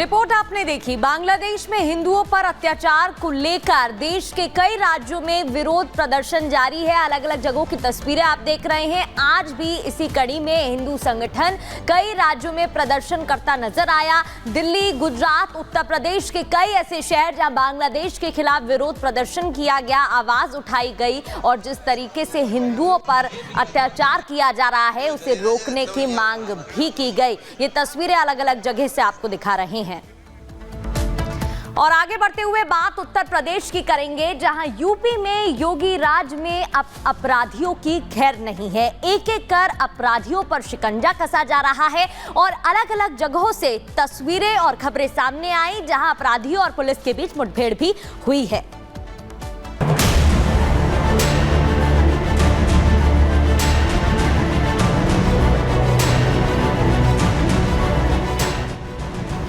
Report आपने देखी। बांग्लादेश में हिंदुओं पर अत्याचार को लेकर देश के कई राज्यों में विरोध प्रदर्शन जारी है। अलग अलग जगहों की तस्वीरें आप देख रहे हैं। आज भी इसी कड़ी में हिंदू संगठन कई राज्यों में प्रदर्शन करता नजर आया। दिल्ली, गुजरात, उत्तर प्रदेश के कई ऐसे शहर जहां बांग्लादेश के खिलाफ विरोध प्रदर्शन किया गया, आवाज उठाई गई और जिस तरीके से हिंदुओं पर अत्याचार किया जा रहा है उसे रोकने की मांग भी की गई। ये तस्वीरें अलग अलग जगह से आपको दिखा रहे हैं। और आगे बढ़ते हुए बात उत्तर प्रदेश की करेंगे, जहां यूपी में योगी राज में अपराधियों की खैर नहीं है। एक एक कर अपराधियों पर शिकंजा कसा जा रहा है और अलग अलग जगहों से तस्वीरें और खबरें सामने आई जहां अपराधियों और पुलिस के बीच मुठभेड़ भी हुई है।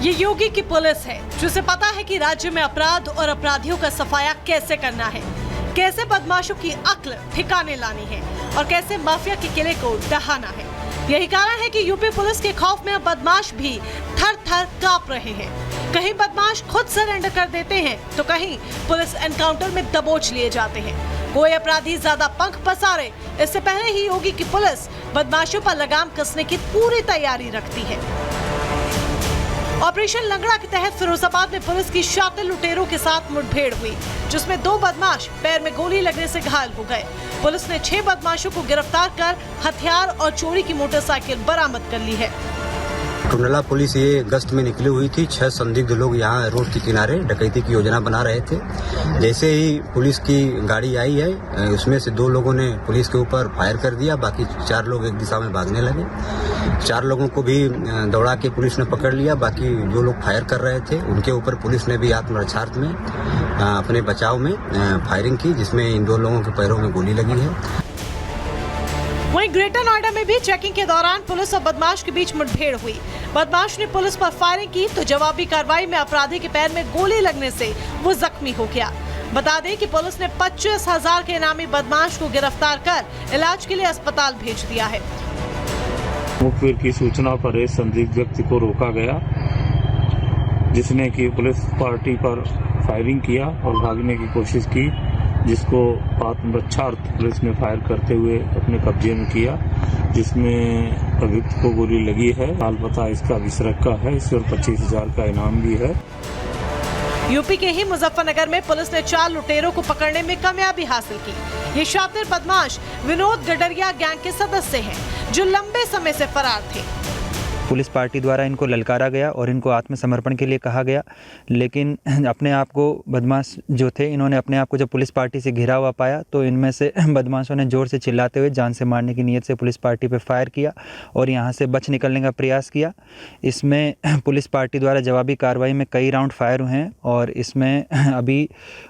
ये योगी की पुलिस है जिसे पता है कि राज्य में अपराध और अपराधियों का सफाया कैसे करना है, कैसे बदमाशों की अक्ल ठिकाने लानी है और कैसे माफिया के किले को ढहाना है। यही कारण है कि यूपी पुलिस के खौफ में अब बदमाश भी थर थर कांप रहे हैं। कहीं बदमाश खुद सरेंडर कर देते हैं तो कहीं पुलिस एनकाउंटर में दबोच लिए जाते हैं। कोई अपराधी ज्यादा पंख पसारे, इससे पहले ही योगी की पुलिस बदमाशों पर लगाम कसने की पूरी तैयारी रखती है। ऑपरेशन लंगड़ा के तहत फिरोजाबाद में पुलिस की शातिर लुटेरों के साथ मुठभेड़ हुई, जिसमें 2 बदमाश पैर में गोली लगने से घायल हो गए। पुलिस ने 6 बदमाशों को गिरफ्तार कर हथियार और चोरी की मोटरसाइकिल बरामद कर ली है। टुंडला पुलिस ये गश्त में निकली हुई थी। 6 संदिग्ध लोग यहाँ रोड के किनारे डकैती की योजना बना रहे थे। जैसे ही पुलिस की गाड़ी आई है, उसमें से 2 लोगों ने पुलिस के ऊपर फायर कर दिया। बाकी 4 लोग एक दिशा में भागने लगे। 4 लोगों को भी दौड़ा के पुलिस ने पकड़ लिया। बाकी जो लोग फायर कर रहे थे उनके ऊपर पुलिस ने भी आत्मरक्षार्थ में अपने बचाव में फायरिंग की, जिसमें इन 2 लोगों के पैरों में गोली लगी है। वहीं ग्रेटर नोएडा में भी चेकिंग के दौरान पुलिस और बदमाश के बीच मुठभेड़ हुई। बदमाश ने पुलिस पर फायरिंग की तो जवाबी कार्रवाई में अपराधी के पैर में गोली लगने से वो जख्मी हो गया। बता दें कि पुलिस ने 25,000 के इनामी बदमाश को गिरफ्तार कर इलाज के लिए अस्पताल भेज दिया है। मुखबिर की सूचना पर एक संदिग्ध व्यक्ति को रोका गया, जिसने की पुलिस पार्टी पर फायरिंग किया और भागने की कोशिश की, जिसको आत्मरक्षार्थ पुलिस ने फायर करते हुए अपने कब्जे में किया, जिसमें अभियुक्त को गोली लगी है। हाल पता इसका विसरक का है। इस और 25,000 का इनाम भी है। यूपी के ही मुजफ्फरनगर में पुलिस ने 4 लुटेरों को पकड़ने में कामयाबी हासिल की। ये शातिर बदमाश विनोद गडरिया गैंग के सदस्य हैं, जो लंबे समय से फरार थे। पुलिस पार्टी द्वारा इनको ललकारा गया और इनको आत्मसमर्पण के लिए कहा गया, लेकिन अपने आप को बदमाश जो थे, इन्होंने अपने आप को जब पुलिस पार्टी से घिरा हुआ पाया तो इनमें से बदमाशों ने जोर से चिल्लाते हुए जान से मारने की नीयत से पुलिस पार्टी पर फायर किया और यहाँ से बच निकलने का प्रयास किया। इसमें पुलिस पार्टी द्वारा जवाबी कार्रवाई में कई राउंड फायर हुए हैं और इसमें अभी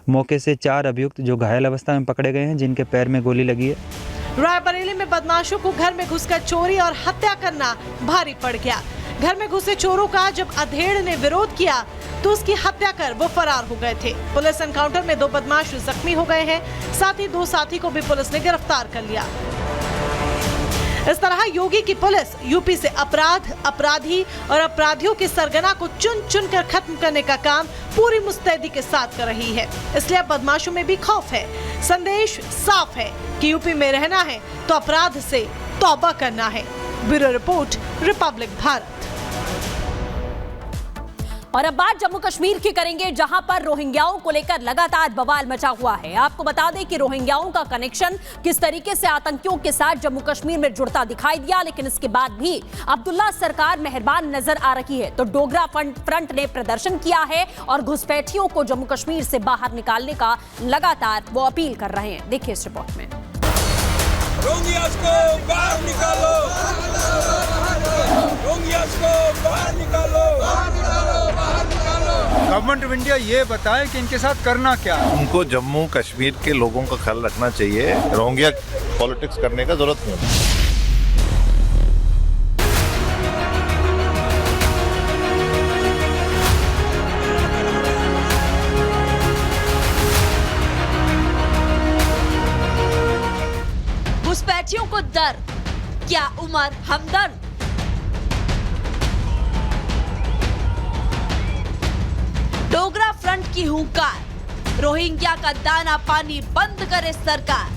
मौके से 4 अभियुक्त जो घायल अवस्था में पकड़े गए हैं, जिनके पैर में गोली लगी है। रायबरेली में बदमाशों को घर में घुसकर चोरी और हत्या करना भारी पड़ गया। घर में घुसे चोरों का जब अधेड़ ने विरोध किया तो उसकी हत्या कर वो फरार हो गए थे। पुलिस एनकाउंटर में 2 बदमाश जख्मी हो गए हैं, साथ ही 2 साथी को भी पुलिस ने गिरफ्तार कर लिया। इस तरह योगी की पुलिस यूपी से अपराध, अपराधी और अपराधियों की सरगना को चुन चुन कर खत्म करने का काम पूरी मुस्तैदी के साथ कर रही है। इसलिए बदमाशों में भी खौफ है। संदेश साफ है कि यूपी में रहना है तो अपराध से तौबा करना है। Bureau report, Republic Bharat. और अब बात जम्मू कश्मीर की करेंगे, जहां पर रोहिंग्याओं को लेकर लगातार बवाल मचा हुआ है। आपको बता दें कि रोहिंग्याओं का कनेक्शन किस तरीके से आतंकियों के साथ जम्मू कश्मीर में जुड़ता दिखाई दिया, लेकिन इसके बाद भी अब्दुल्ला सरकार मेहरबान नजर आ रही है। तो डोगरा फ्रंट ने प्रदर्शन किया है और घुसपैठियों को जम्मू कश्मीर से बाहर निकालने का लगातार वो अपील कर रहे हैं। देखिए इस रिपोर्ट में। रोहिंग्यास को बाहर निकालो, रोहिंग्यास को बाहर निकालो, गवर्नमेंट ऑफ इंडिया ये बताए कि इनके साथ करना क्या है। उनको जम्मू कश्मीर के लोगों का ख्याल रखना चाहिए। रोहिंग्या पॉलिटिक्स करने का जरूरत नहीं। घुसपैठियों को डर, क्या उमर हमदर्द? की हुंकार, रोहिंग्या का दाना पानी बंद करे सरकार।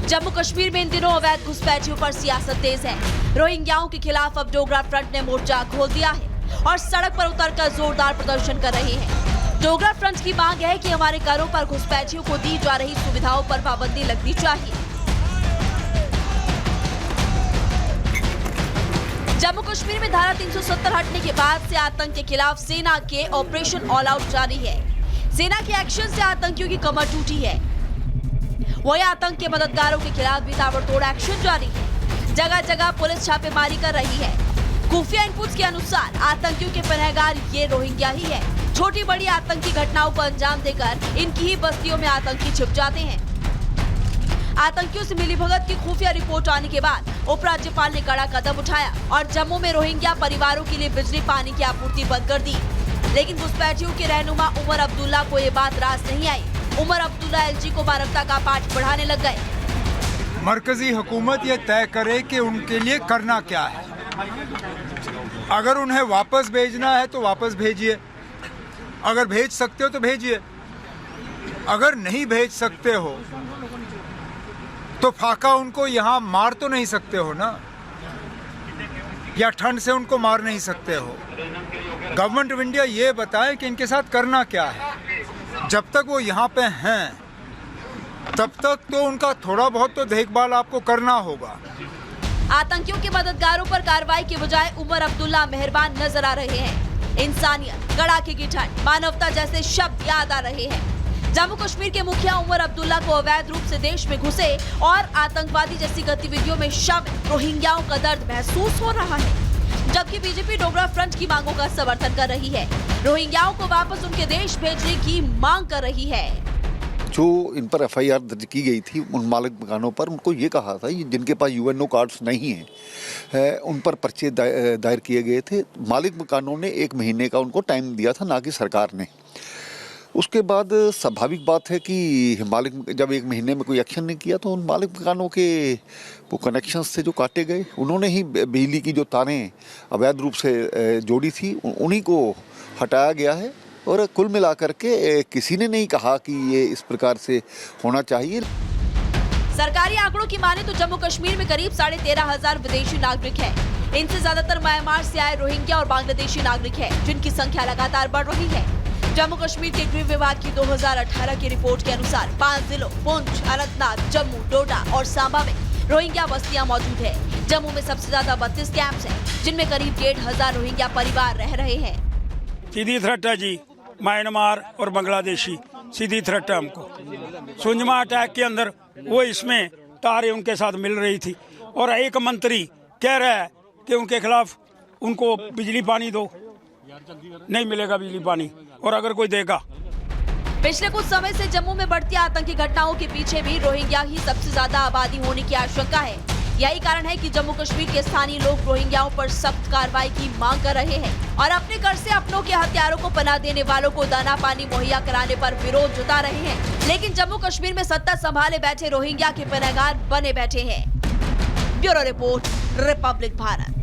जम्मू कश्मीर में इन दिनों अवैध घुसपैठियों पर सियासत तेज है। रोहिंग्याओं के खिलाफ अब डोगरा फ्रंट ने मोर्चा खोल दिया है और सड़क पर उतरकर जोरदार प्रदर्शन कर रहे हैं। डोगरा फ्रंट की मांग है कि हमारे घरों पर घुसपैठियों को दी जा रही सुविधाओं पर पाबंदी लगनी चाहिए। जम्मू कश्मीर में धारा 370 हटने के बाद से आतंक के खिलाफ सेना के ऑपरेशन ऑल आउट जारी है। सेना के एक्शन से आतंकियों की कमर टूटी है। वही आतंक के मददगारों के खिलाफ भी ताबड़तोड़ एक्शन जारी है। जगह जगह पुलिस छापेमारी कर रही है। खुफिया इनपुट्स के अनुसार आतंकियों के पनाहगार ये रोहिंग्या ही है। छोटी बड़ी आतंकी घटनाओं को अंजाम देकर इनकी ही बस्तियों में आतंकी छिप जाते हैं। आतंकियों से मिलीभगत की खुफिया रिपोर्ट आने के बाद उपराज्यपाल ने कड़ा कदम उठाया और जम्मू में रोहिंग्या परिवारों के लिए बिजली पानी की आपूर्ति बंद कर दी। लेकिन घुसपैठियों के रहनुमा उमर अब्दुल्ला को ये बात रास नहीं आई। उमर अब्दुल्ला एलजी को मानवता का पाठ पढ़ाने लग गए। मरकजी हुकूमत ये तय करे कि उनके लिए करना क्या है। अगर उन्हें वापस भेजना है तो वापस भेजिए, अगर भेज सकते हो तो भेजिए, अगर नहीं भेज सकते हो तो फाका उनको यहाँ मार तो नहीं सकते हो ना, या ठंड से उनको मार नहीं सकते हो। गवर्नमेंट ऑफ इंडिया ये बताए कि इनके साथ करना क्या है। जब तक वो यहाँ पे हैं तब तक तो उनका थोड़ा बहुत तो देखभाल आपको करना होगा। आतंकियों के मददगारों पर कार्रवाई के बजाय उमर अब्दुल्ला मेहरबान नजर आ रहे हैं। इंसानियत, कड़ाके की ठंड, मानवता जैसे शब्द याद आ रहे हैं। जम्मू कश्मीर के मुखिया उमर अब्दुल्ला को अवैध रूप से देश में घुसे और आतंकवादी जैसी गतिविधियों में शामिल रोहिंग्याओं का दर्द महसूस हो रहा है, जबकि बीजेपी डोगरा फ्रंट की मांगों का समर्थन कर रही है। रोहिंग्याओं को वापस उनके देश भेजने की मांग कर रही है। जो इन पर एफआईआर दर्ज की गई थी उन मालिक मकानों पर, उनको ये कहा था जिनके पास यूएनओ कार्ड्स नहीं हैं उन पर पर्चे दायर किए गए थे। मालिक मकानों ने 1 महीने का उनको टाइम दिया था, ना कि सरकार ने। उसके बाद स्वाभाविक बात है कि मालिक जब 1 महीने में कोई एक्शन नहीं किया तो उन मालिक मकानों के वो कनेक्शंस थे जो काटे गए। उन्होंने ही बिजली की जो तारें अवैध रूप से जोड़ी थी उन्हीं को हटाया गया है। और कुल मिलाकर के किसी ने नहीं कहा कि ये इस प्रकार से होना चाहिए। सरकारी आंकड़ों की माने तो जम्मू कश्मीर में करीब 13,500 विदेशी नागरिक हैं। इनसे ज्यादातर म्यांमार से आए रोहिंग्या और बांग्लादेशी नागरिक हैं, जिनकी संख्या लगातार बढ़ रही है। जम्मू कश्मीर के गृह विभाग की 2018 की रिपोर्ट के अनुसार 5 जिलों पुंछ, अनंतनाग, जम्मू, डोडा और सांबा में रोहिंग्या बस्तियां मौजूद है। जम्मू में सबसे ज्यादा 32 कैंप्स हैं, जिनमें करीब 1,500 रोहिंग्या परिवार रह रहे हैं। सीधी थ्रेट है जी, म्यांमार और बांग्लादेशी सीधी थ्रेट है हमको। सुंजमा अटैक के अंदर वो इसमें तारें उनके साथ मिल रही थी और एक मंत्री कह रहा है कि उनके खिलाफ उनको बिजली पानी दो। नहीं मिलेगा बिजली पानी, और अगर कोई देगा। पिछले कुछ समय से जम्मू में बढ़ती आतंकी घटनाओं के पीछे भी रोहिंग्या ही सबसे ज्यादा आबादी होने की आशंका है। यही कारण है कि जम्मू कश्मीर के स्थानीय लोग रोहिंग्याओं पर सख्त कार्रवाई की मांग कर रहे हैं और अपने घर से अपनों के हथियारों को पनाह देने वालों को दाना पानी मुहैया कराने पर विरोध जता रहे हैं। लेकिन जम्मू कश्मीर में सत्ता संभाले बैठे रोहिंग्या के पनाहगार बने बैठे हैं। Bureau report, Republic Bharat.